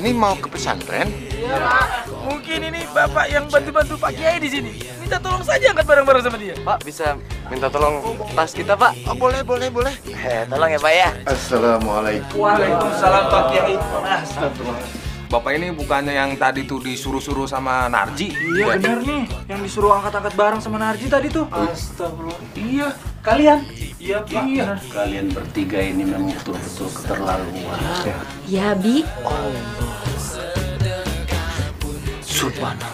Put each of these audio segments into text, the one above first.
Ini mau ke pesantren? Iya, Pak. Mungkin ini Bapak yang bantu-bantu Pak Kiai di sini. Minta tolong saja angkat barang-barang sama dia. Pak, bisa minta tolong tas kita, Pak? Oh, boleh. Tolong ya, Pak ya. Assalamualaikum. Waalaikumsalam Pak Kiai. Astagfirullah. Bapak ini bukannya yang tadi tuh disuruh-suruh sama Narji? Iya benar nih, yang disuruh angkat-angkat barang sama Narji tadi tuh. Astagfirullah. Iya, kalian? Iya, Pak. Iya. Kalian bertiga ini memang betul-betul keterlaluan. Ya, Bi. Subhanallah.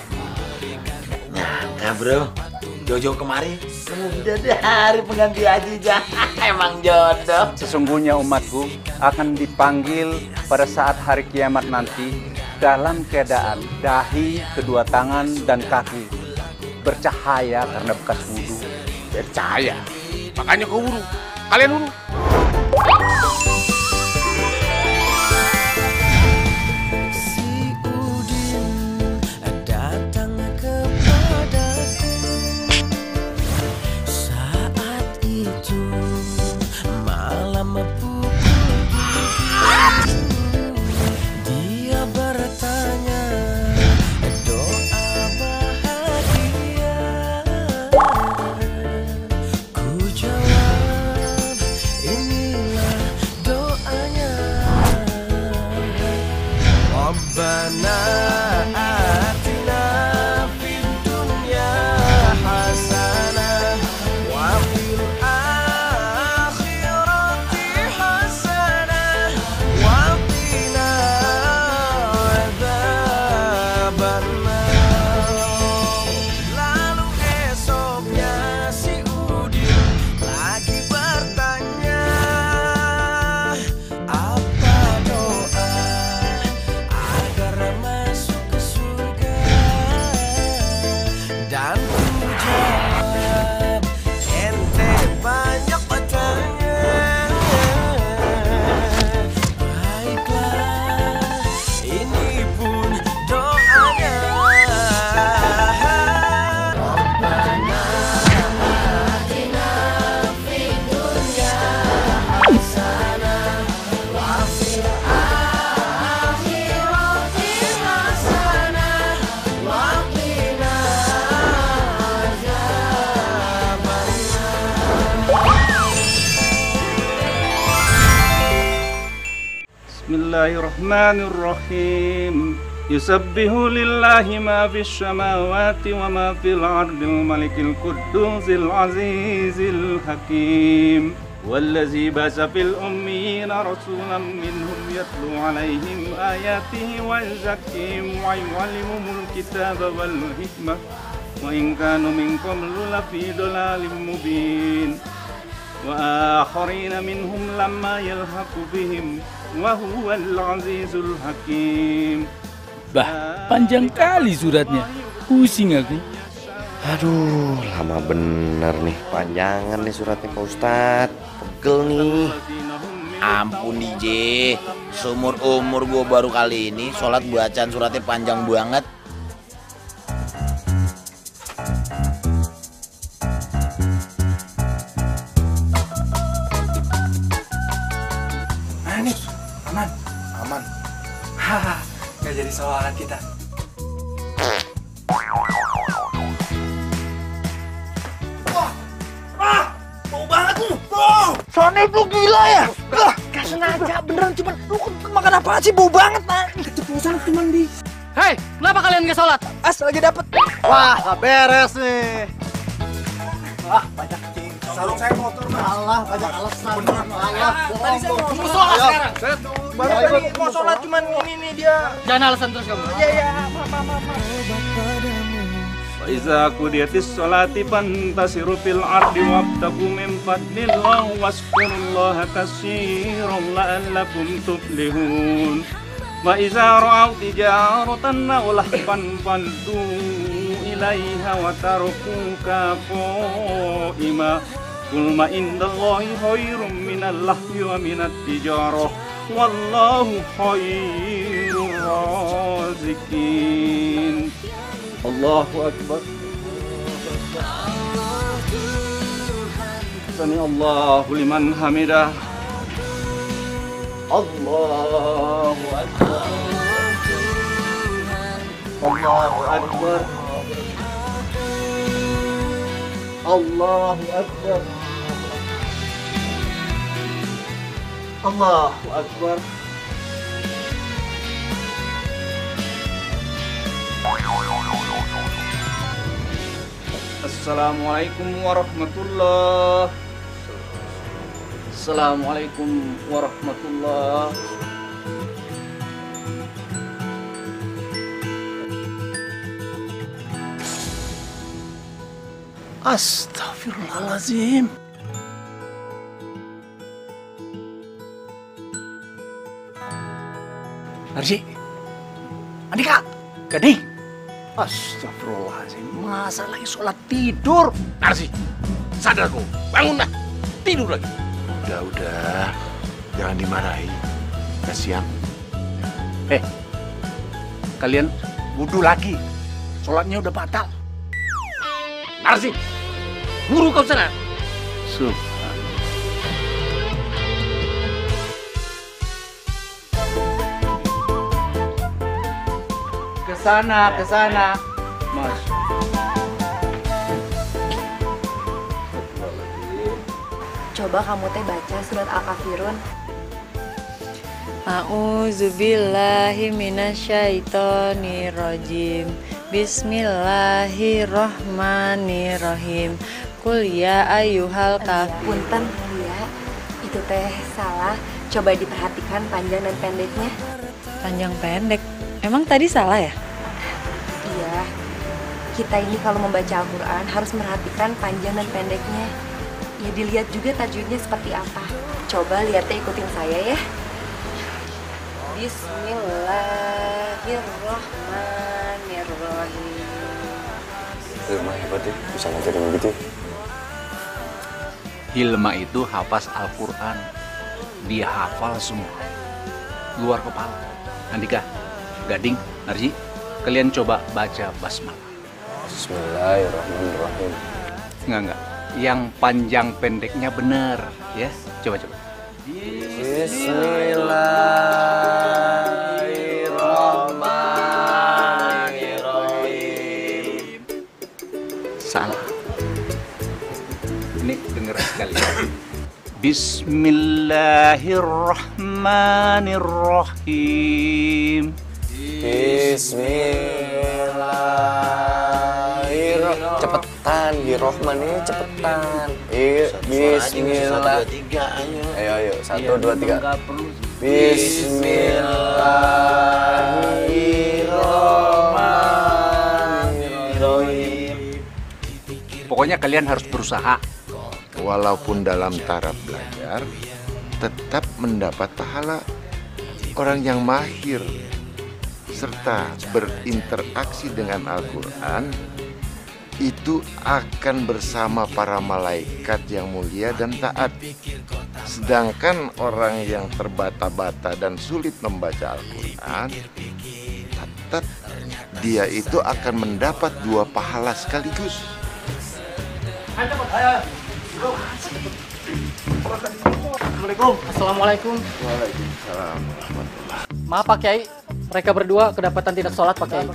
Nah, bro, Jojo kemari udah deh hari pengganti Haji Jah. Emang jodoh. Sesungguhnya umatku akan dipanggil pada saat hari kiamat nanti dalam keadaan dahi, kedua tangan, dan kaki bercahaya karena bekas wudhu. Percaya. Makanya kau wudhu. Kalian wudhu. Bismillahirrahmanirrahim. Yusabbihu lillahi ma fis samawati wa ma fil ardil malikil qudduzil azizil hakim. Wallazi basa fil ummiyina rasulan minhum yatlu alaihim ayatihi wa yuzakkihim wa yu'allimuhumul kitaba wal hikmah wa in kanu min qablu lafi dhalalin mubin. Wa akharina minhum lamma yalhaqu bihim wa huwal azizul hakim. Bah, panjang kali suratnya. Pusing aku. Aduh, lama bener nih. Panjangan nih suratnya Pak Ustadz. Pegel nih. Ampun DJ, seumur-umur gue baru kali ini sholat bacaan suratnya panjang banget. Nah nih, aman. Haha, gak jadi sholat kita. Bau banget lu. Soalnya lu gila ya? Gak sengaja, beneran cuman lu makan apaan sih, bau banget nah. Keceplosan cuman di. Hei, kenapa kalian gak sholat? Lagi dapet. Wah, gak beres nih. Wah, banyak cing. Sarung saya kotor, Mas. Allah, banyak alasan. Allah. Tadi saya mau sholat sekarang. Baru tadi mau sholat cuman ini nih dia. Jangan alasan terus kamu. Iya, maaf. Iza qudiyatis sholati fantasiru fil ardi wabtagu min fadlillah waskurullaha katsiran la'allakum tuflihun. Wa iza ra'aw tijaratan aw lahwan faddu ilaiha wa tarukuka qa'ima. Qul ma indallahi khairum minal lahwi wa minat tijarah wallahu khairur raziqin. Allahu Akbar. Sami Allahu liman hamidah. Allahu Akbar. Allahu Akbar. Allahu Akbar. Allahu Akbar. Assalamualaikum warahmatullah. Assalamualaikum warahmatullah. Astagfirullahaladzim. Narji, Andika, Gading. Astagfirullahaladzim, masa lagi sholat tidur? Narsi, sadar kau. Bangun dah. Tidur lagi. Udah, jangan dimarahi. Kasihan. Kalian wudhu lagi. Sholatnya udah batal. Narsi, guru kau sana. Ke sana. Mas. Coba kamu teh baca surat Al-Kafirun. A'udzubillahi minasyaitonirrajim. Bismillahirrahmanirrahim. Qul ya ayyuhal kafirun. Punten ya, itu teh salah. Coba diperhatikan panjang dan pendeknya. Panjang pendek? Emang tadi salah ya? Iya. Kita ini kalau membaca Al-Quran harus merhatikan panjang dan pendeknya. Ya dilihat juga tajwidnya seperti apa. Coba lihatnya, ikutin saya ya. Bismillahirrahmanirrahim. Hilma hebat ya, bisa ngajarin begitu. Hilma itu hafaz Al-Quran. Dia hafal semua. Luar kepala. Andika, Gading, Narji, kalian coba baca basmalah. Bismillahirrahmanirrahim. Enggak. Yang panjang pendeknya benar, ya. Coba. Bismillahirrahmanirrahim. Salah. Ini dengar sekali. Bismillahirrahmanirrahim. Bismillahirrahmanirrahim. Cepetan, Rohman ini cepetan. Bismillah. 1, 2, 3, ayo. 1, 2, 3. Bismillahirrahmanirrahim. Pokoknya kalian harus berusaha. Walaupun dalam taraf belajar, tetap mendapat pahala. Orang yang mahir serta berinteraksi dengan Al-Quran itu akan bersama para malaikat yang mulia dan taat. Sedangkan orang yang terbata-bata dan sulit membaca Al-Quran, tetap dia itu akan mendapat 2 pahala sekaligus. Assalamualaikum. Waalaikumsalam warahmatullahi. Maaf Pak Kiai, mereka berdua kedapatan tidak sholat Pak Kiai.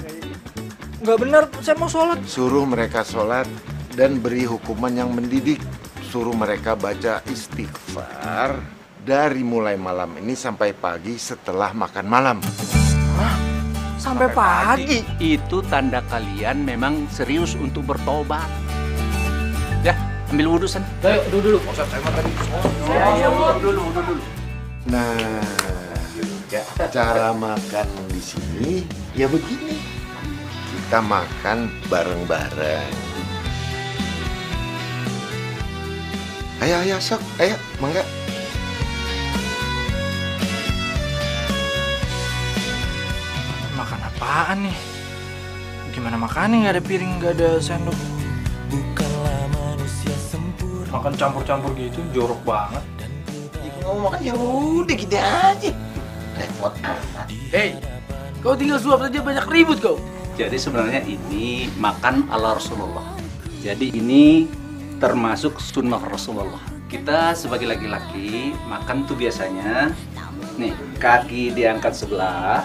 Nggak benar, saya mau sholat. Suruh mereka sholat dan beri hukuman yang mendidik. Suruh mereka baca istighfar dari mulai malam ini sampai pagi setelah makan malam. Sampai pagi? Itu tanda kalian memang serius untuk bertobat. Ya, ambil wudhu sana. Ayo, duduk dulu. Dulu. Nah, cara makan di sini ya begini. Kita makan bareng-bareng. Ayo, sok. Ayo, mangga. Makan apaan nih? Gimana makannya? Nggak ada piring, nggak ada sendok. Makan campur-campur gitu, jorok banget. Ngomong makan ya udah gitu aja. Repot amat. Hei, kau tinggal suap saja banyak ribut kau. Jadi sebenarnya ini makan ala Rasulullah. Jadi ini termasuk sunnah Rasulullah. Kita sebagai laki-laki makan tuh biasanya nih kaki diangkat sebelah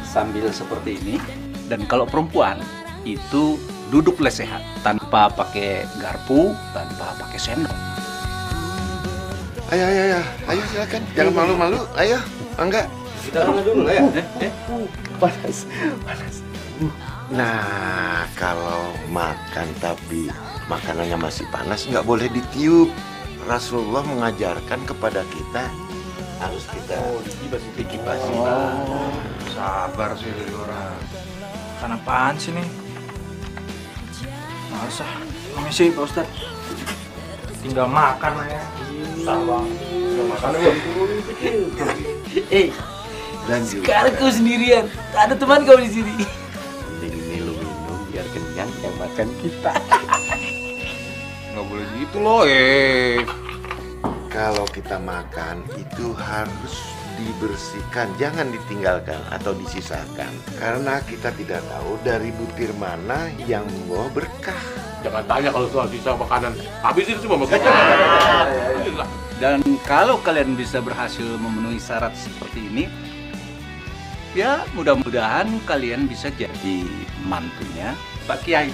sambil seperti ini. Dan kalau perempuan itu duduk lesehan tanpa pakai garpu, tanpa pakai sendok. Ayo, silakan. Jangan malu-malu. Ayo, Angga. Kita dulu, ayo. Panas. Nah, kalau makan tapi makanannya masih panas, nggak boleh ditiup. Rasulullah mengajarkan kepada kita harus kita dikibasi. Sabar sih orang. Kan apaan sih nih? Masa? Permisi Pak Ustadz. Tinggal makan ya. Sawang. Makan dulu. Dan juga Sekarang kau sendirian, tak ada teman kau di sini. ini lu minum biar kenyang, yang makan kita. Nggak boleh gitu loh, Kalau kita makan itu harus dibersihkan, jangan ditinggalkan atau disisakan. Karena kita tidak tahu dari butir mana yang membawa berkah. Jangan tanya kalau soal sisa makanan. Habisin semua makanan. Dan kalau kalian bisa berhasil memenuhi syarat seperti ini, ya mudah-mudahan kalian bisa jadi mantunya Pak Kiai.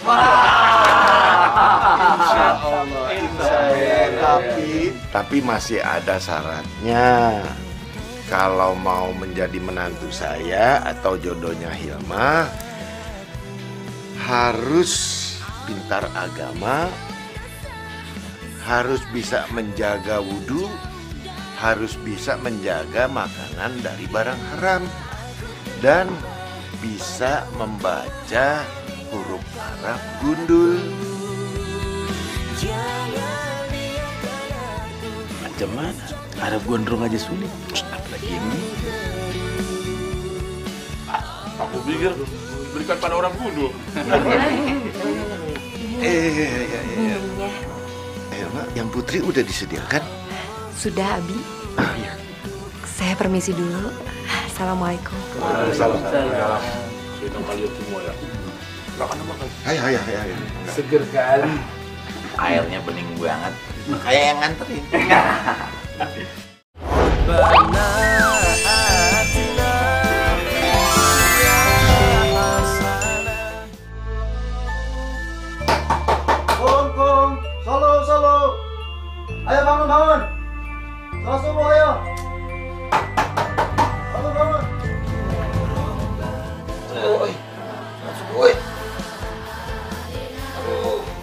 Tapi masih ada syaratnya. Kalau mau menjadi menantu saya atau jodohnya Hilma, harus pintar agama, harus bisa menjaga wudhu, harus bisa menjaga makanan dari barang haram, dan bisa membaca huruf Arab gundul. Macam mana? Arab gondrong aja sulit. Apalagi ini. Aku pikir berikan pada orang gundul. Hilma, yang putri udah disediakan? Sudah, Abi. Saya permisi dulu. Assalamualaikum. Waalaikumsalam. Senang kalian semua ya. Makan. Ayo. Seger kan? Airnya bening banget. Kayak yang nganterin. Kum. Solo. Ayo bangun. Salat subuh ayo. Bangun.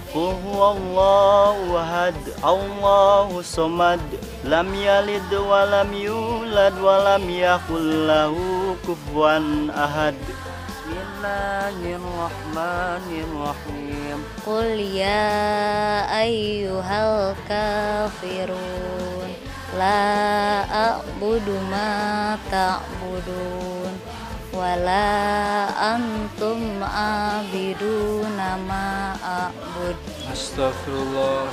Qul huwallahu ahad, Allahu samad, lam yalid wa lam yulad wa lam yakul lahu kufuwan ahad. Bismillahirrahmanirrahim. Qul ya ayyuhal kafirun, la a'budu ma ta'budun, wala antum abiduna ma a'bud. Astagfirullah.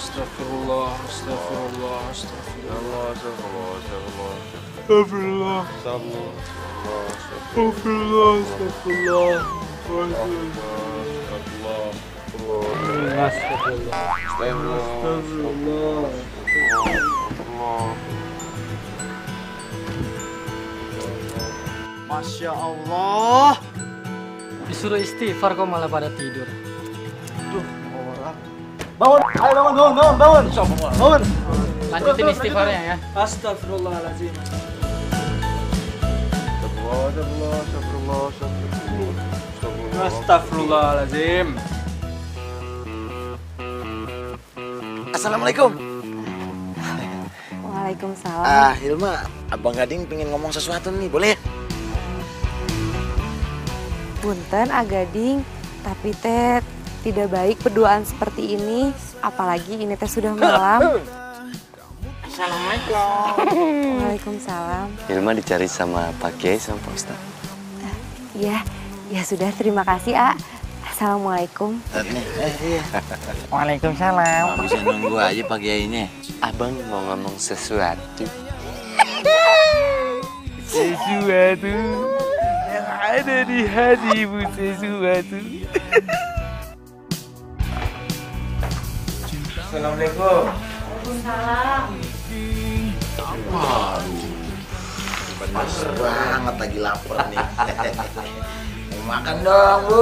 Masya Allah. Disuruh istighfar kok malah pada tidur. Bangun. Lanjutin istighfarnya ya. Astagfirullahaladzim. Astagfirullahaladzim. Assalamualaikum. Waalaikumsalam. Hilma, Abang Gading pengen ngomong sesuatu nih, boleh? Punten Agading, tapi teh tidak baik berduaan seperti ini, apalagi ini teh sudah malam. Assalamualaikum. Waalaikumsalam. Hilma dicari sama Pak Kiai sama Pak Ustadz. Ya sudah, terima kasih, A. Assalamualaikum. Iya. Waalaikumsalam. Bisa nunggu aja Pak Kiainya. Abang mau ngomong sesuatu. Sesuatu yang ada di hatimu, sesuatu. Assalamualaikum. Waalaikumsalam. Pas banget lagi lapar nih. Mau Makan dong, Bu.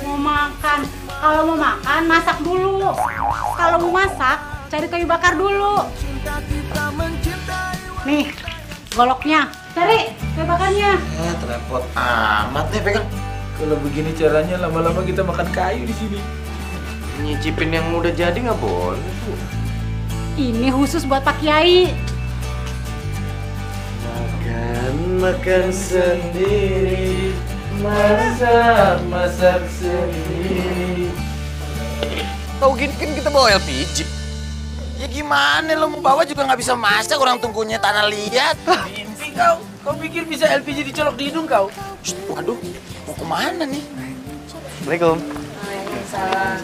Mau makan. Kalau mau makan, masak dulu. Kalau mau masak, cari kayu bakar dulu. Nih, goloknya. Cari kayu bakarnya. Repot amat nih pegang. Kalau begini caranya lama-lama kita makan kayu di sini. Nyicipin yang udah jadi nggak boleh, Bu. Ini khusus buat Pak Kiai. Makan sendiri, masak sendiri. Tahu gini kan kita bawa LPG. Ya gimana lo mau bawa juga nggak bisa masak, orang tunggunya tanah liat. Mimpi kau. Kau pikir bisa LPG dicolok di hidung kau? Shh, waduh, mau kemana nih? Assalamualaikum. Waalaikumsalam.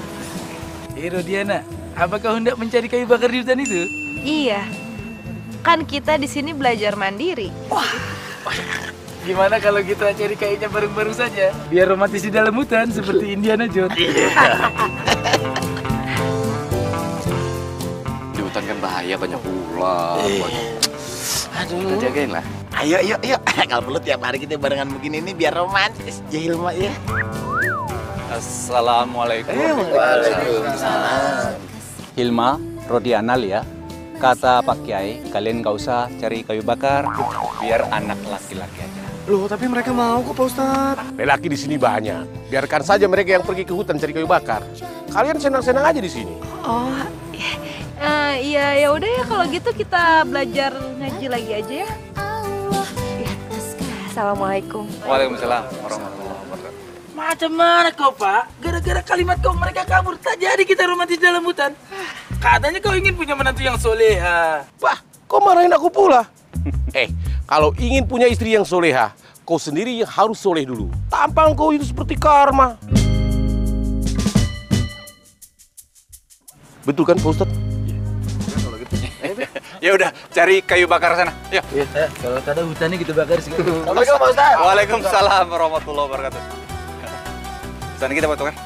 Rodiana, apakah hendak mencari kayu bakar di hutan itu? Iya. Kan kita di sini belajar mandiri. Gimana kalau kita cari kayunya bareng-bareng saja? Biar romantis di dalam hutan seperti Indiana Jones. Di hutan kan bahaya, banyak ular. Aduh. Kita jagain lah. Ayo. Kalau perlu tiap hari kita barengan begini nih biar romantis. Ya Hilma ya. Assalamualaikum. Waalaikumsalam. Hilma, Rodiana ya. Kata Pak Kiai, kalian nggak usah cari kayu bakar, biar anak laki-laki aja. Loh, tapi mereka mau kok, Pak Ustadz. Lelaki di sini banyak. Biarkan saja mereka yang pergi ke hutan cari kayu bakar. Kalian senang-senang aja di sini. Oh, iya ya udah ya kalau gitu kita belajar ngaji lagi aja ya. Assalamualaikum. Waalaikumsalam warahmatullahi wabarakatuh. Macam mana kau, Pak? Gara-gara kalimat kau mereka kabur, tak jadi kita romantis dalam hutan. Katanya kau ingin punya menantu yang soleha. Wah, kau marahin aku pula. Kalau ingin punya istri yang soleha, kau sendiri yang harus soleh dulu. Tampang kau itu seperti karma. Betul kan, Pak Ustadz? Ya udah, cari kayu bakar sana. Yuk. Kalau tak ada hutannya kita bakar sekali. Assalamualaikum Pak Ustadz. Waalaikumsalam warahmatullahi wabarakatuh. Sana kita potong kan?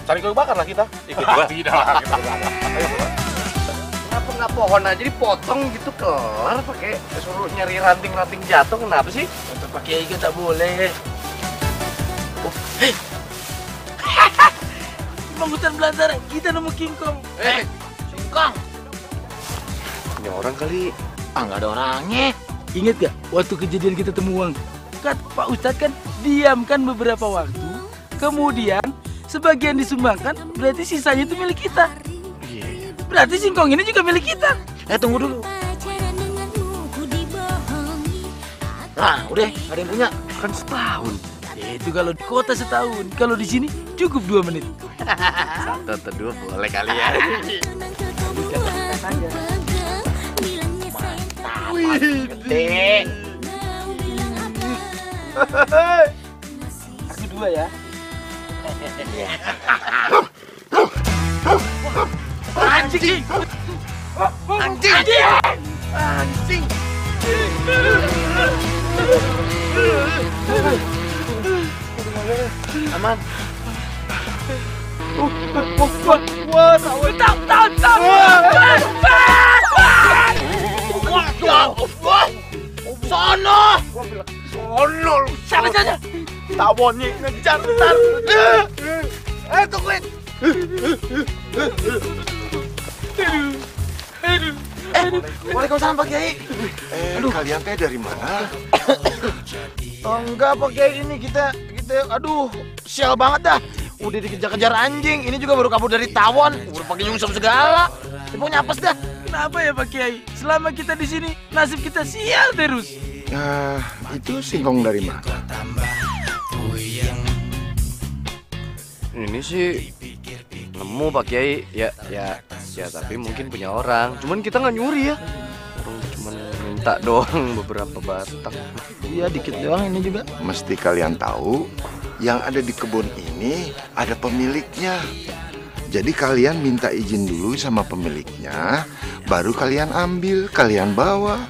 Cari kayu bakar lah kita. Ikut gua. Tidak lah, kita bakar. Kenapa nggak pohon aja dipotong gitu kelar pakai suruh nyari ranting-ranting jatuh, kenapa sih? Untuk Pak Kiai kan tak boleh. Bang hutan belantara, kita nemu King Kong. Singkong. Ini orang kali. Nggak ada orangnya. Ingat gak waktu kejadian kita temu uang? Kan Pak Ustadz kan diam kan beberapa waktu. Kemudian sebagian disumbangkan, berarti sisanya itu milik kita. Iya. Berarti singkong ini juga milik kita. Tunggu dulu. Nah, udah, ada yang punya. Kan setahun. Itu kalau di kota setahun, kalau di sini cukup 2 menit. Satu atau dua boleh kali ya. Gede. Aku 2 ya. Anjing! Anjing! Aman. Sono! Sana! Tawonnya ngejar ntar. Tungguin. Waalaikumsalam Pak Kiai. Kalian teh dari mana? Enggak Pak Kiai, ini kita aduh sial banget dah. Udah dikejar-kejar anjing, ini juga baru kabur dari tawon. Udah pakai nyungsep segala. Pokoknya apes dah. Kenapa ya Pak Kiai? Selama kita di sini nasib kita sial terus. Itu singkong dari mana? Ini sih nemu Pak Kiai. Ya tapi mungkin punya orang. Cuman kita nggak nyuri ya. Orang cuman minta doang beberapa batang. Iya dikit doang ini juga. Mesti kalian tahu, yang ada di kebun ini ada pemiliknya. Jadi kalian minta izin dulu sama pemiliknya, baru kalian ambil, kalian bawa.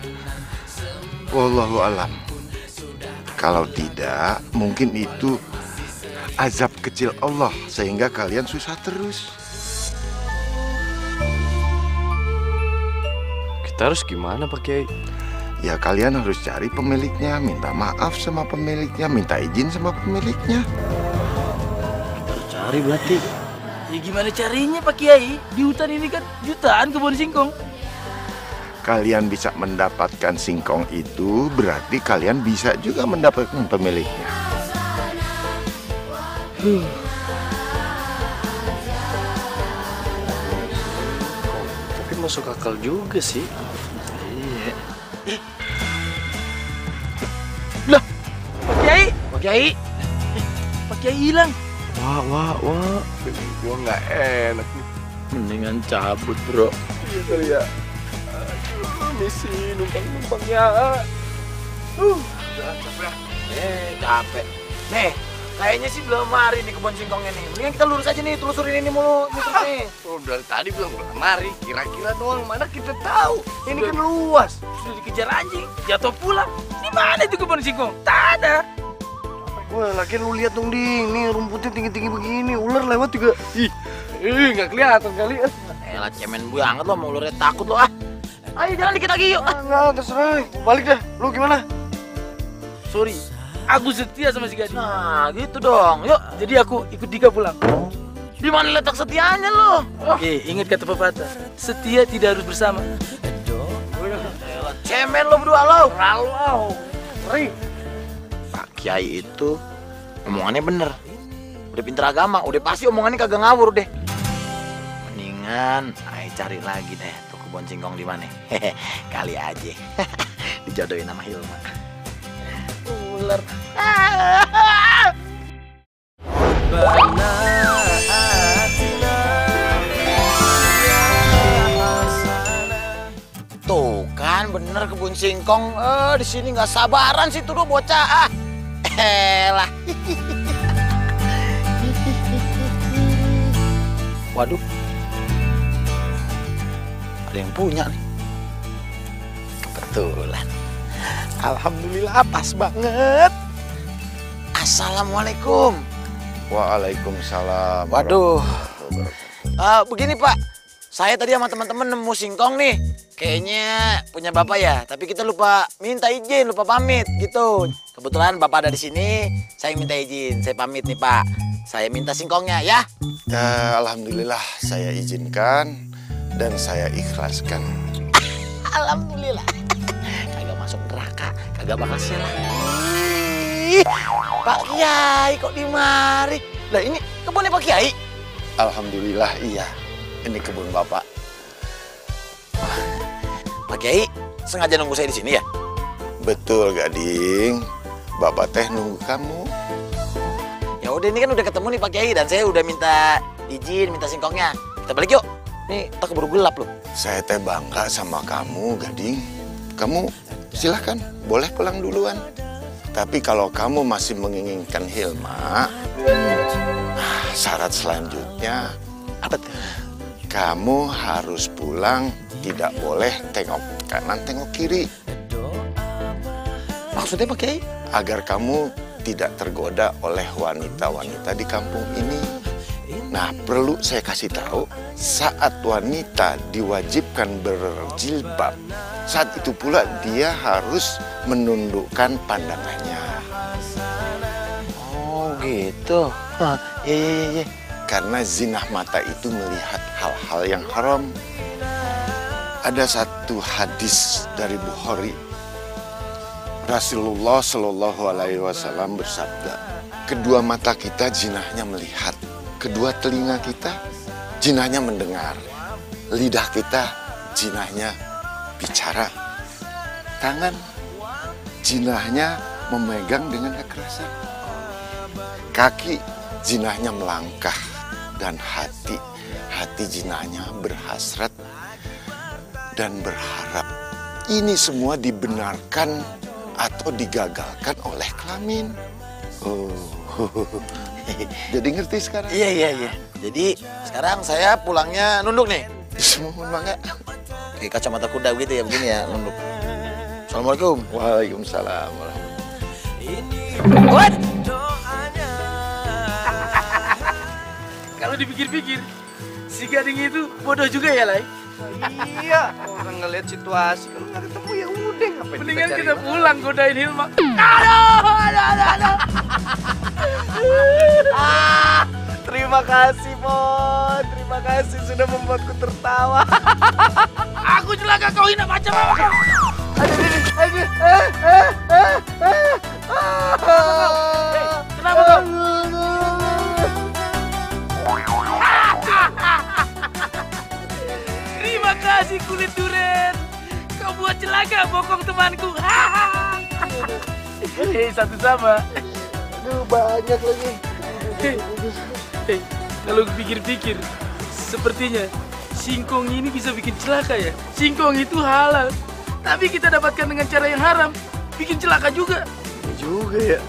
Wallahu alam. Kalau tidak, mungkin itu azab kecil Allah sehingga kalian susah terus. Kita harus gimana Pak Kiai? ya kalian harus cari pemiliknya, minta maaf sama pemiliknya, minta izin sama pemiliknya. Cari berarti. Ya gimana carinya Pak Kiai? Di hutan ini kan jutaan kebun singkong. Kalian bisa mendapatkan singkong itu berarti kalian bisa juga mendapatkan pemiliknya. Tapi masuk akal juga sih. Iya. Lah, Pak Kiai. Pak Kiai. Pak Kiai hilang. Wah. Gua nggak enak nih. Mendingan cabut, bro. Iya kali ya. Misi numpang-numpangnya. Capek. Nih, kayaknya sih belum mari nih kebun singkongnya nih. Mendingan kita lurus aja nih, telusurin ini mulu. Nih. Udah tadi bilang mari, kira-kira doang, mana kita tahu. Ini kan luas. Sudah dikejar anjing, jatuh pula. Di mana itu kebun singkong? Tak ada. Wah, lagi lu lihat dong, Ding. Nih rumputnya tinggi-tinggi begini, ular lewat juga. Nggak kelihatan kali. Elah cemen banget lo, mau ularnya takut lo ah. Ayo jalan dikit lagi yuk. Enggak, terserah. Balik dah. Lu gimana? Sorry, aku setia sama si Gading. Nah, gitu dong. Yuk. Jadi aku ikut Dika pulang. Di mana letak setianya lo? Ingat kata pepatah, setia tidak harus bersama. Elah, cemen lo berdua lo. Ralau. Ri. Pak Kiai itu omongannya bener. Udah pinter agama, udah pasti omongannya kagak ngawur deh. Mendingan ayo cari lagi deh tuh kebun singkong di mana. Kali aja dijodohin sama Hilma. Ular. Tuh kan bener kebun singkong. Di sini nggak sabaran sih tuh bocah. Elah. Waduh. Ada yang punya nih. Kebetulan. Alhamdulillah pas banget. Assalamualaikum. Waalaikumsalam. Waduh. Begini Pak, saya tadi sama teman-teman nemu singkong nih. Kayaknya punya Bapak ya, tapi kita lupa minta izin, lupa pamit gitu. Kebetulan Bapak ada di sini, saya minta izin, saya pamit nih Pak. Saya minta singkongnya ya. Alhamdulillah saya izinkan dan saya ikhlaskan. Alhamdulillah. Kagak masuk neraka, kagak bakal sialan. Pak Kiai kok dimari? Lah ini kebunnya Pak Kiai? Alhamdulillah iya, ini kebun Bapak. Pak Kiai sengaja nunggu saya di sini ya? Betul Gading, Bapak teh nunggu kamu. Ya udah ini kan udah ketemu nih Pak Kiai dan saya udah minta izin, minta singkongnya. Kita balik yuk. Nih tak keburu gelap loh. Saya teh bangga sama kamu Gading. Kamu silahkan, boleh pulang duluan. Tapi kalau kamu masih menginginkan Hilma, syarat selanjutnya apa tuh? Kamu harus pulang, tidak boleh tengok kanan, tengok kiri. Maksudnya Pak Kiai? Agar kamu tidak tergoda oleh wanita-wanita di kampung ini. Nah, perlu saya kasih tahu, saat wanita diwajibkan berjilbab, saat itu pula dia harus menundukkan pandangannya. Oh gitu. Iya. Karena zinah mata itu melihat hal-hal yang haram. Ada satu hadis dari Bukhari. Rasulullah Shallallahu Alaihi Wasallam bersabda, kedua mata kita zinahnya melihat, kedua telinga kita zinahnya mendengar, lidah kita zinahnya bicara, tangan zinahnya memegang dengan kekerasan, kaki zinahnya melangkah, dan hati zinahnya berhasrat dan berharap. Ini semua dibenarkan atau digagalkan oleh kelamin. Oh, jadi ngerti sekarang? Iya. Jadi sekarang saya pulangnya nunduk nih. Mohon bangga. Kayak kacamata kuda gitu ya, begini ya, nunduk. Assalamualaikum. Waalaikumsalam. What? Kalau dipikir-pikir, si Gading itu bodoh juga ya, Lai? Iya, orang ngeliat situasi, kalau nggak ketemu ya udah, Mendingan kita pulang godain Hilma. Aduh. Terima kasih, Pon. Terima kasih sudah membuatku tertawa. Aku celaka, kau hina macam apa kau? Kenapa kau? Terima kasih kulit durian. Kau buat celaka bokong temanku. Satu sama. Aduh, banyak lagi. Kalau pikir-pikir, sepertinya singkong ini bisa bikin celaka ya. Singkong itu halal, tapi kita dapatkan dengan cara yang haram, bikin celaka juga. Juga ya.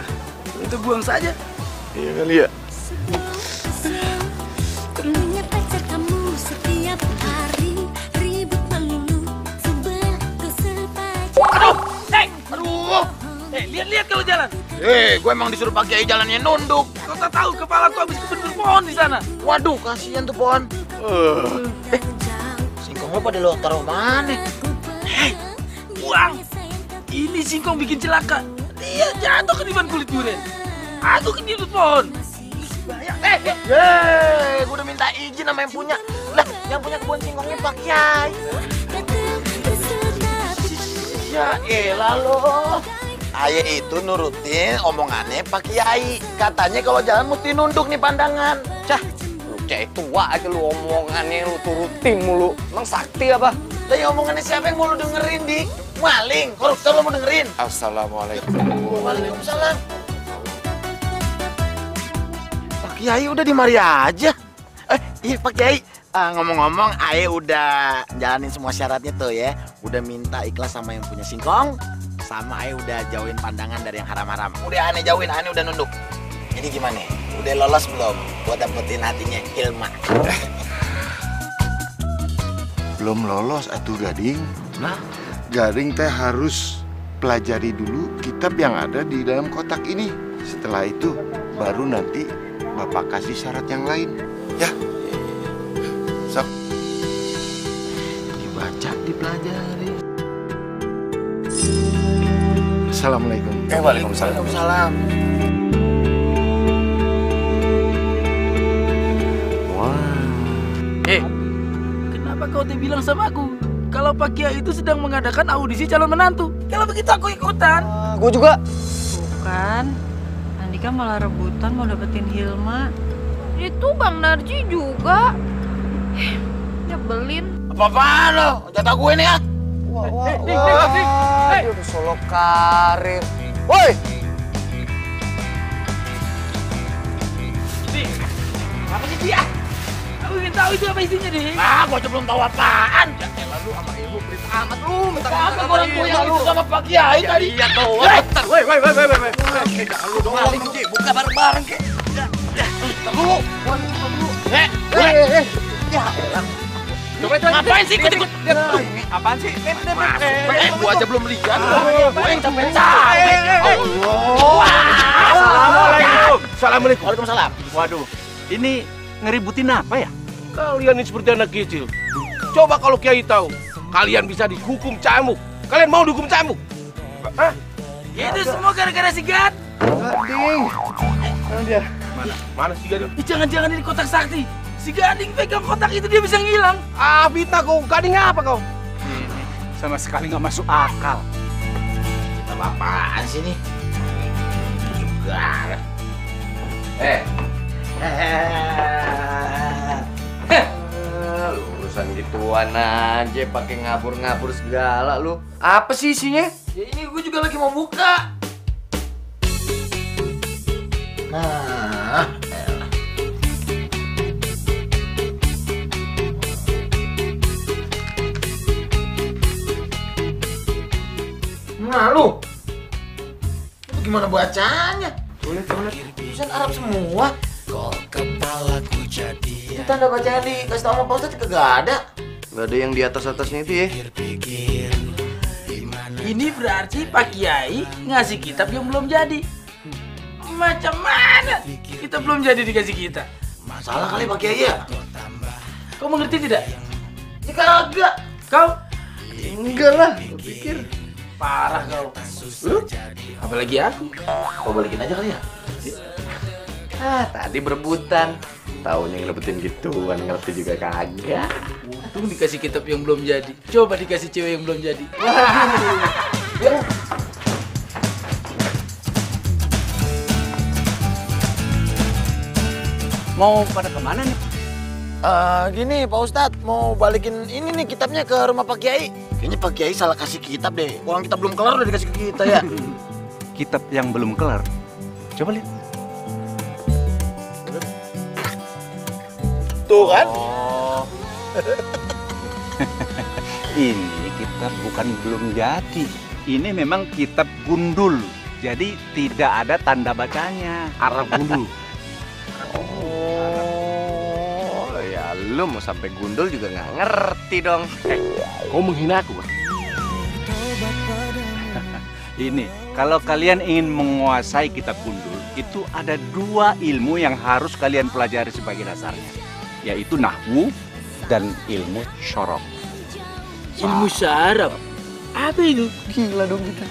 Kita buang saja. Iya kali ya. Punya pacar kamu setiap hari ribut melulu sebel pacar. Aduh, aduh. Lihat kalau jalan. Gue emang disuruh Pak Kiai jalannya nunduk. Kau tak tahu kepala kau habis kebentur pohon di sana. Waduh, kasihan tuh pohon. Singkong lo pada lo taruh mana? Buang. Ini singkong bikin celaka. Dia jatuh ke diban kulit durian. Aku ketidur pohon. Gue udah minta izin sama yang punya. Lah, yang punya kebun singkongnya Pak Kiai. Ya elah lo. Aye itu nurutin omongannya Pak Kiai. Katanya kalau jalan mesti nunduk nih pandangan. Cah, lu kayak tua aja lu omongannya lu turutin mulu. Emang sakti apa? Lah ya omongannya siapa yang mau lu dengerin, Dik? Maling, koruptor lo mau dengerin. Assalamualaikum. Waalaikumsalam. Pak Kiai udah di mari aja. Iya Pak Kiai. Ngomong-ngomong, Aye udah jalanin semua syaratnya tuh ya. Udah minta ikhlas sama yang punya singkong. Sama Aye udah jauhin pandangan dari yang haram-haram. Udah Ane jauhin, Ane udah nunduk. Jadi gimana? Udah lolos belum buat dapetin hatinya Hilma? Belum lolos atuh Gading. Nah, Gading teh harus pelajari dulu kitab yang ada di dalam kotak ini. Setelah itu baru nanti Bapak kasih syarat yang lain. Ya. Sok. Dibaca, dipelajari. Assalamualaikum. Waalaikumsalam. Waalaikumsalam. Kenapa kau tak bilang sama aku kalau Pak Kiai itu sedang mengadakan audisi calon menantu? Kalau begitu aku ikutan. Gue juga. Bukan, Andika malah rebutan mau dapetin Hilma. Itu Bang Narji juga. Nyebelin. Apa-apaan lo? Jatah gue nih ya. Dia udah solo karir. Woi! Apa sih dia? Aku ingin tahu itu apa isinya deh. Gue aja belum tahu apaan. Ya lalu sama ibu pelit amat lu. Apa orang tua yang itu sama Pak Kiai tadi? Iya tuh. Bentar, woi. Jangan lu dong, buka bareng-bareng ke. Dulu. Ya elah. Ngapain sih ikut-ikut? Apaan sih? Gua aja belum lihat. Capek. Assalamualaikum. Waalaikumsalam. Waduh, ini ngeributin apa ya? Kalian ini seperti anak kecil. Coba kalau Kiai tahu, kalian bisa dihukum cambuk. Kalian mau dihukum cambuk? Hah? Itu semua gara-gara si Gad. Gading. Mana dia? Mana si Gading? Jangan-jangan ini kotak sakti. Si Gading pegang kotak itu dia bisa ngilang. Fitnah kau. Gading apa kau? Ini sama sekali nggak masuk akal. Kita apaan sih nih? Juga. Lu urusan gituan aja pakai ngabur-ngabur segala lu. Apa sih isinya? Ya ini gue juga lagi mau buka. Nah, lu itu gimana bacanya? Tulis. Tulisan Arab semua. Itu tanda bacaan dikasih tau sama Pak Ustadz kagak ada. Gak ada yang di atas-atasnya itu ya? Ini berarti Pak Kiai ngasih kitab yang belum jadi. Macam mana kita belum jadi dikasih kita? Salah kali Pak Kiai ya? Kau mengerti tidak? Ya kagak. Kau? Enggak lah, gue pikir Parah kau. Lu? Apalagi aku. Kau balikin aja kali ya? Tadi berebutan. Taunya ngerebutin gituan, ngerti juga kagak. Untung dikasih kitab yang belum jadi. Coba dikasih cewek yang belum jadi. Mau pada kemana nih? Gini Pak Ustadz, mau balikin ini nih kitabnya ke rumah Pak Kiai. Kayaknya Pak Kiai salah kasih kitab deh. Orang kita belum kelar udah dikasih ke kita ya. Kitab yang belum kelar. Coba lihat. Tuh kan? Oh. Ini kitab bukan belum jadi. Ini memang kitab gundul. Jadi tidak ada tanda bacanya. Arab gundul. Oh, ya lu mau sampai gundul juga nggak ngerti dong. Kau menghina aku, Bang. Ini, kalau kalian ingin menguasai kitab gundul, itu ada 2 ilmu yang harus kalian pelajari sebagai dasarnya, yaitu nahwu dan ilmu syaraf. Ilmu syaraf? Apa itu? Gila dong kita.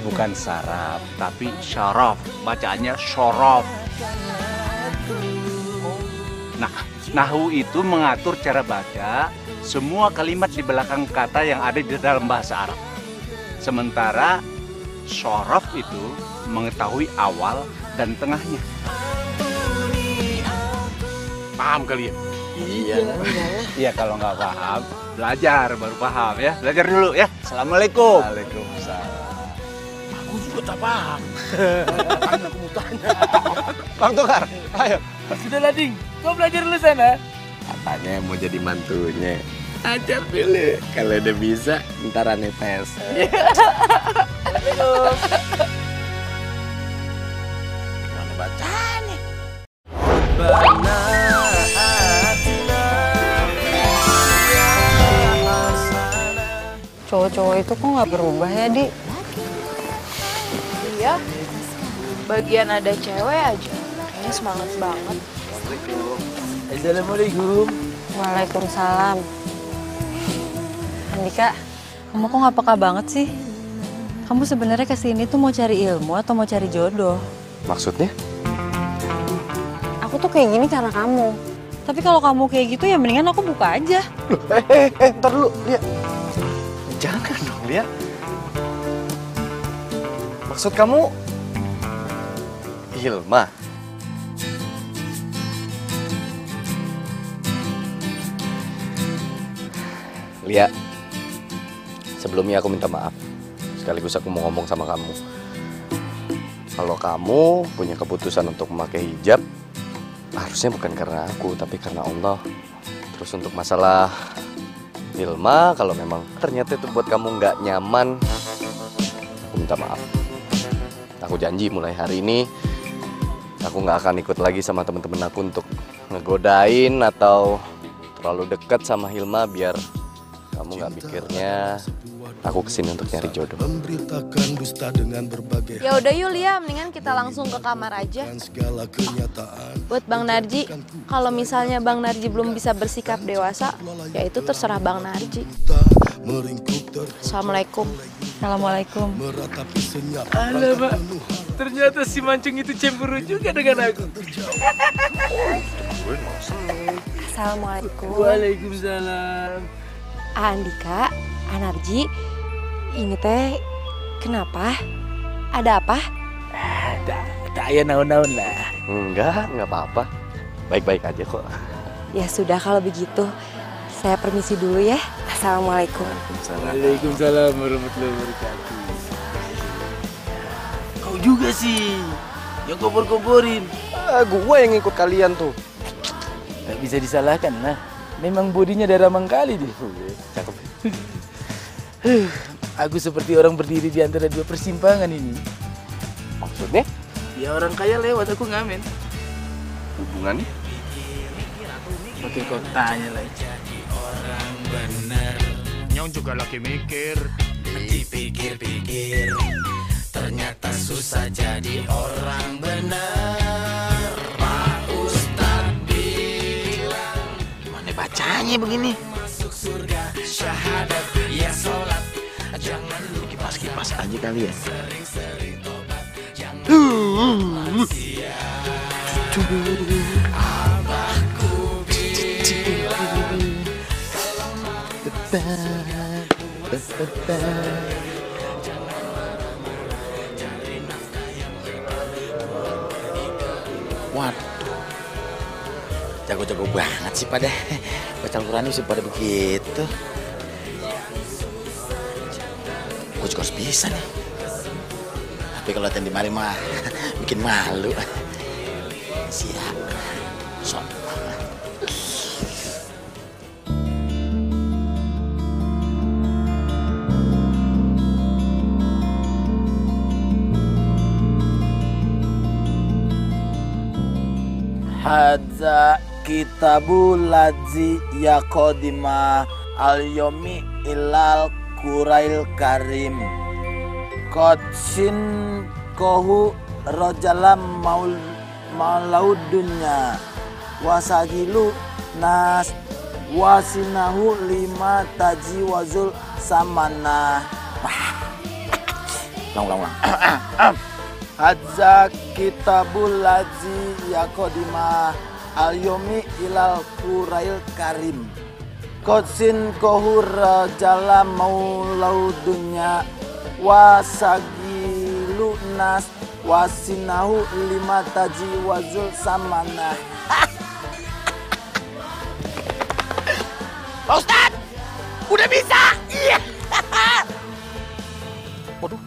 Bukan saraf, tapi syaraf. Bacaannya syaraf. Nah, nahwu itu mengatur cara baca semua kalimat di belakang kata yang ada di dalam bahasa Arab. Sementara syaraf itu mengetahui awal dan tengahnya. Paham kalian? Iya, kalau nggak paham, belajar baru paham ya. Belajar dulu ya. Assalamualaikum. Waalaikumsalam. Aku juga tak paham. Makanya aku mau tanya. Bang Tukar, ayo. Sudahlah, Ding. Kau belajar dulu sana. Katanya mau jadi mantunya. Ajar dulu. Kalau udah bisa, ntar aneh tes. Gimana bacanya? Cowok-cowok itu kok nggak berubah ya, Di? Iya, bagian ada cewek aja. Kayaknya semangat banget. Assalamualaikum. Waalaikumsalam. Andika, kamu kok nggak peka banget sih? Kamu sebenarnya kesini tuh mau cari ilmu atau mau cari jodoh? Maksudnya? Aku tuh kayak gini karena kamu. Tapi kalau kamu kayak gitu ya mendingan aku buka aja. Ntar dulu, Lia. Jangan dong, Lia. Maksud kamu Hilma? Lia, sebelumnya aku minta maaf. Sekaligus aku mau ngomong sama kamu. Kalau kamu punya keputusan untuk memakai hijab, harusnya bukan karena aku, tapi karena Allah. Terus untuk masalah Hilma, kalau memang ternyata itu buat kamu nggak nyaman, aku minta maaf. Aku janji mulai hari ini, aku nggak akan ikut lagi sama temen-temen aku untuk ngegodain atau terlalu dekat sama Hilma biar kamu nggak mikirnya aku kesini untuk nyari jodoh. Ya udah yuk Lia, mendingan kita langsung ke kamar aja. Buat Bang Narji, kalau misalnya Bang Narji belum bisa bersikap dewasa, ya itu terserah Bang Narji. Assalamualaikum. Assalamualaikum. Alamak, ternyata si mancung itu cemburu juga dengan aku. Assalamualaikum. Waalaikumsalam. Andika, Anarji, ini teh kenapa? Ada apa? Tak ya naon-naon lah. Enggak apa-apa. Baik-baik aja kok. Ya sudah kalau begitu, saya permisi dulu ya. Assalamualaikum. Waalaikumsalam warahmatullahi wabarakatuh. Kau juga sih, yang kompor-komporin. Gua yang ikut kalian tuh. Tak bisa disalahkan lah. Memang bodinya darah mangkali deh. Cakep. Aku seperti orang berdiri di antara 2 persimpangan ini. Maksudnya? Ya orang kaya lewat, aku ngamen. Hubungannya? Pakai kau tanya lagi. Orang bener, Nyong juga lagi mikir. Dipikir-pikir, ternyata susah jadi orang bener. Pak Ustadz bilang, Gimana bacanya begini? masuk surga syahadat ya sholat, jangan lupa Pas aja kali ya. Waduh, jago-jago banget sih pada baca Al-Quran sih pada begitu. Gue juga harus bisa nih. Tapi kalau latihan di mari mah bikin malu. Siap. Sok. Hadza kitabul ladzi yaqdima al-yomi ilal Qurail Karim Qadsin kohu rojalam malaudunya wasagilu nas wasinahu lima taji wazul samana. Ulang. Hadza kitabul ladzi yaqdima al-yomi ilal Qurail Karim Qadsin kohur jala maulaudunya wasagilu nas wasinahu lima taji wazul samana. Pak Ustadz, udah bisa. Iya. Waduh.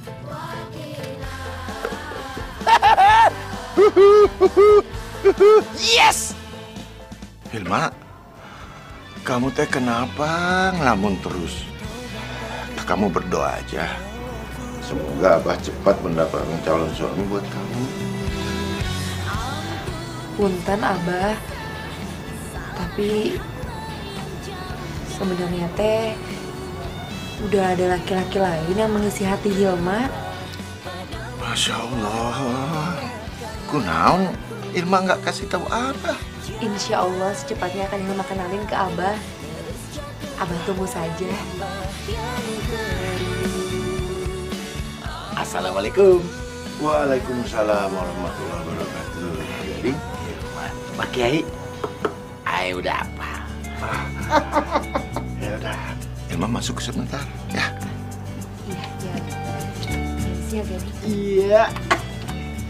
Yes. Hilma, kamu teh kenapa ngelamun terus? Kamu berdoa aja. Semoga Abah cepat mendapatkan calon suami buat kamu. Punten Abah, tapi sebenarnya teh udah ada laki-laki lain yang mengisi hati Hilma. Masya Allah, kunaon Hilma nggak kasih tahu Abah? Insya Allah secepatnya akan Hilma kenalin ke Abah. Abah tunggu saja. Assalamualaikum. Waalaikumsalam warahmatullahi wabarakatuh. Jadi, Pak Kiai, ayo udah apa? Ya udah, Hilma masuk sebentar, ya. Iya. Siap ya. Iya.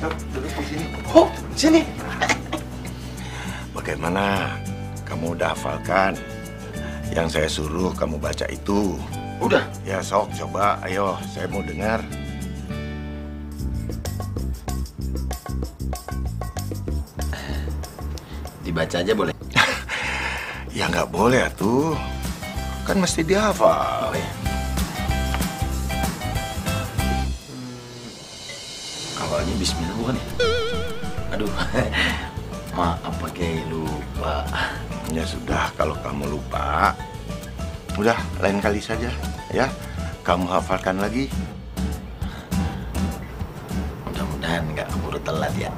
Duduk di sini. Oh, sini. Bagaimana? Kamu udah hafalkan? Yang saya suruh kamu baca itu. Udah. Ya sok, coba. Ayo, saya mau dengar. Dibaca aja boleh? Ya nggak boleh atuh. Kan mesti dihafal. Oh, ya. Awalnya bismillah bukan ya? Aduh, maaf pakai lupa. Ya sudah, kalau kamu lupa, udah lain kali saja, ya. Kamu hafalkan lagi. Mudah-mudahan nggak keburu telat ya.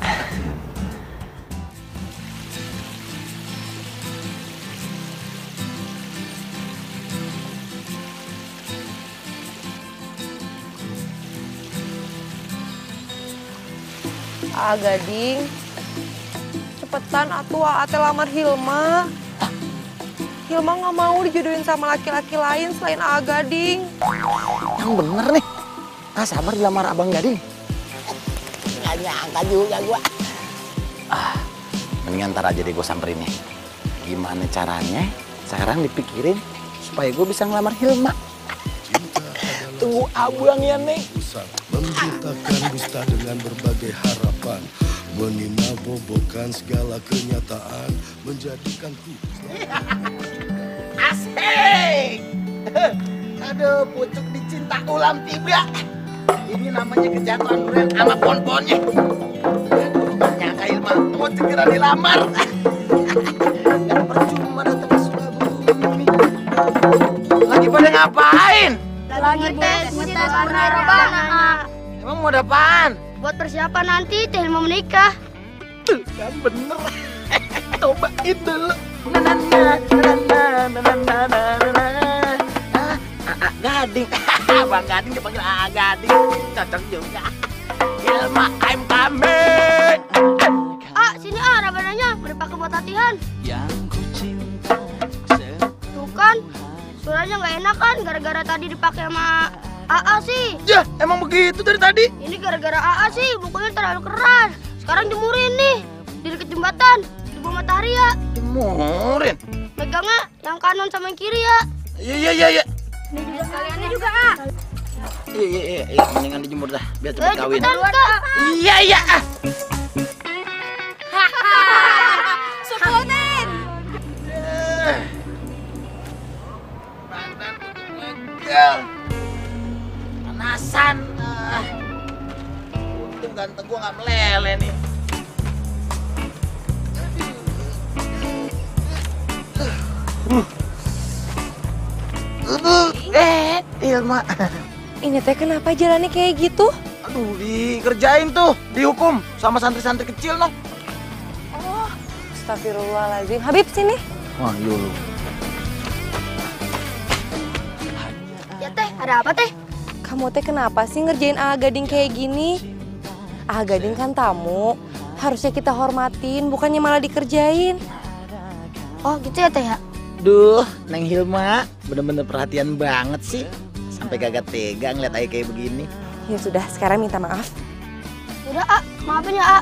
Gading, cepetan atuh ate lamar Hilma. Hilma nggak mau dijodohin sama laki-laki lain selain Gading. Yang bener nih, sabar dilamar Abang Gading. Nggak nyangka juga gua. Mendingan ntar aja deh gue samperin nih. Gimana caranya sekarang dipikirin supaya gue bisa ngelamar Hilma. Tunggu abang ya, Neng. Menciptakan dusta dengan berbagai harapan, meninabobokan segala kenyataan, menjadikanku Asik. Aduh, pucuk dicinta ulam tiba. Ini namanya kejatuhan duren sama pon-ponnya. Gak nyangka Hilma mau segera dilamar. Dan percuma datang ke Sukabumi. Lagi pada ngapain? Lagi tes purnama. Emang mau ada apaan? Buat persiapan nanti Teh mau menikah. Kan bener. Cobain dulu. A Gading. Bang Gading dipanggil A Gading. Cocok juga. Hilma, I'm coming. Sini rabananya udah pakai buat latihan. Tuh kan, suaranya nggak enak kan gara-gara tadi dipakai sama AA sih. Ya, emang begitu dari tadi. Ini gara-gara AA sih, bukunya terlalu keras. Sekarang jemurin nih di dekat jembatan di bawah matahari ya. Jemurin. Megangnya yang kanan sama yang kiri ya. Iya. Ini juga kaliannya juga A. Iya, mendingan dijemur dah biar cepet kawin. Iya. Sebutin. Panasan. Untung ganteng gua nggak meleleh nih. Hilma. Ini teh kenapa jalannya kayak gitu? Aduh, dikerjain tuh, dihukum sama santri-santri kecil noh. Oh, astagfirullahaladzim. Habib sini. Wah, yulu. Ya teh, ada apa teh? Kamu teh kenapa sih ngerjain A Gading kayak gini? A Gading kan tamu, harusnya kita hormatin, bukannya malah dikerjain. Oh gitu ya teh ya? Duh, Neng Hilma, bener-bener perhatian banget sih. Sampai kagak tega ngeliat Ayah kayak begini. Ya sudah, sekarang minta maaf. Udah A, maafin ya A.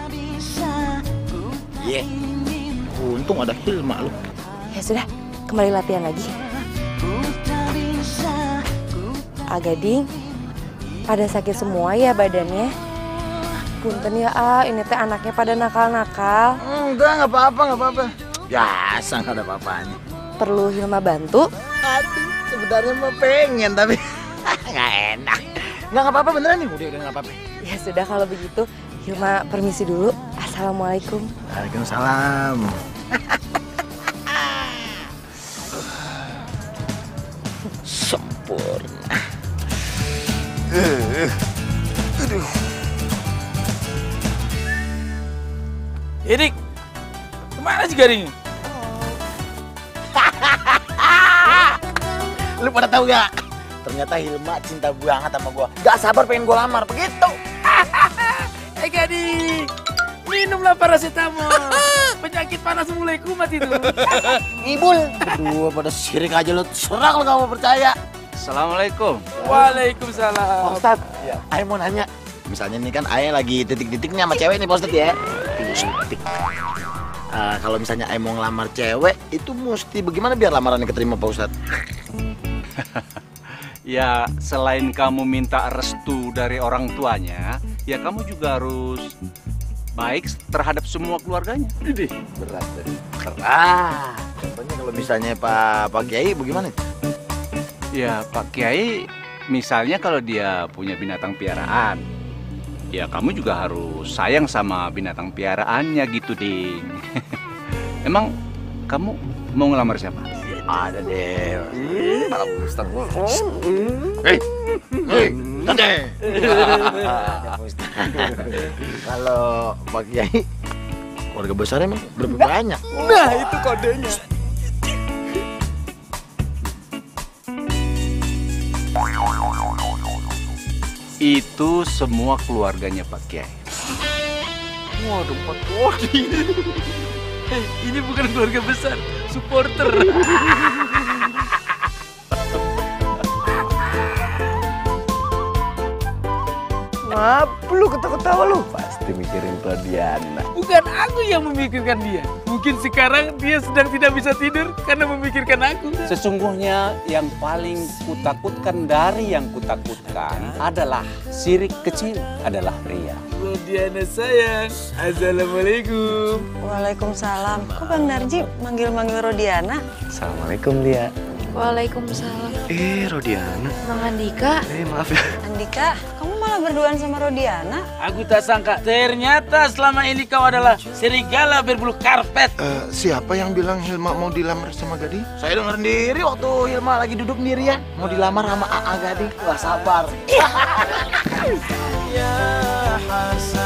Iya. Untung ada Hilma lu. Ya sudah, kembali latihan lagi. A Gading, pada sakit semua ya badannya. Punten ya A, ini teh anaknya pada nakal-nakal. Enggak, nggak apa-apa. Biasa, nggak ada apa-apanya. Perlu Hilma bantu? Aduh, sebenarnya mah pengen tapi nggak enak. Nggak apa-apa beneran nih, udah nggak apa-apa. Ya sudah kalau begitu, Hilma permisi dulu. Assalamualaikum. Waalaikumsalam. Sempurna. Aduh. Edik, kemana sih Gading? Lu pada tahu gak? Ternyata Hilma cinta banget sama gua. Gak sabar pengen gua lamar, begitu. Gading, minumlah paracetamol. Penyakit panas mulai kumat itu. Ngibul. Berdua pada sirik aja lu. Serang lu gak mau percaya. Assalamualaikum. Waalaikumsalam. Pak Ustadz, Ayah mau nanya. Misalnya nih kan Ayah lagi titik-titiknya sama cewek nih Pak Ustadz ya. Titik. Kalau misalnya Ayah mau ngelamar cewek, itu mesti bagaimana biar lamarannya keterima Pak Ustadz? Ya, selain kamu minta restu dari orang tuanya, ya kamu juga harus baik terhadap semua keluarganya. Idih, berat deh. Keras. Contohnya kalau misalnya Pak Kiai bagaimana? Ya, Pak Kiai, misalnya kalau dia punya binatang piaraan, ya kamu juga harus sayang sama binatang piaraannya gitu, Ding. Emang kamu mau ngelamar siapa? Ada deh. Malah Ustaz. Tante. Kalau Pak Kiai, keluarga besar emang berapa banyak? Nah, itu kodenya. Itu semua keluarganya Pak Kiai. Waduh, Pak Kodi. Ini bukan keluarga besar, supporter. Ngapa lu ketawa-ketawa lu? Pasti mikirin Rodiana. Bukan aku yang memikirkan dia. Mungkin sekarang dia sedang tidak bisa tidur karena memikirkan aku. Sesungguhnya yang paling kutakutkan dari yang kutakutkan adalah syirik kecil, adalah ria. Rodiana sayang, assalamualaikum. Waalaikumsalam. Kok Bang Narji manggil-manggil Rodiana? Assalamualaikum dia. Waalaikumsalam. Rodiana. Bang Andika. Maaf ya. Andika, kamu malah berduaan sama Rodiana? Aku tak sangka, ternyata selama ini kau adalah serigala berbulu karpet. Siapa yang bilang Hilma mau dilamar sama Gading? Saya denger sendiri waktu Hilma lagi duduk sendirian. Mau dilamar sama AA Gading. Wah, sabar. Ya Hasan.